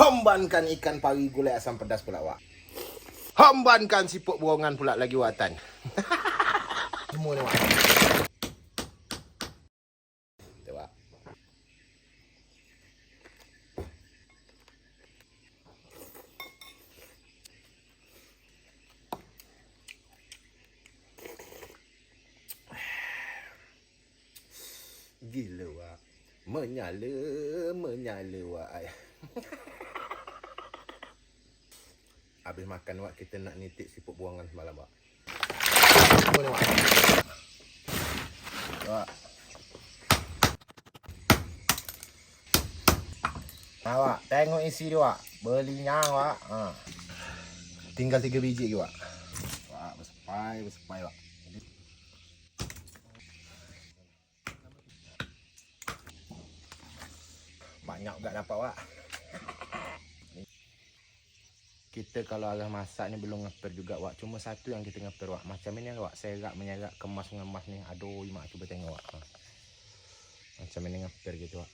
Hambankan ikan pari gulai asam pedas pula, Wak. Hambankan siput burongan pula lagi, Wak Tan. Semua ni, Wak. Tu, Wak. Gila, Wak. Menyala, Wak. Habis makan, Wak, kita nak nitik siput buangan semalam, Wak. Semua ni, Wak. Wak. Wak, tengok isi dia, Wak. Berlinyang, Wak. Tinggal 3 biji lagi, Wak. Wak, bersepai, Wak. Banyak juga dapat, Wak. Kita kalau arah masak ni belum ngeper juga, Wak. Cuma satu yang kita ngeper, Wak. Macam ni, Wak. Serak menyerak, kemas-ngemas ni. Aduh, mak cuba tengok, Wak. Macam ni ngeper gitu, Wak.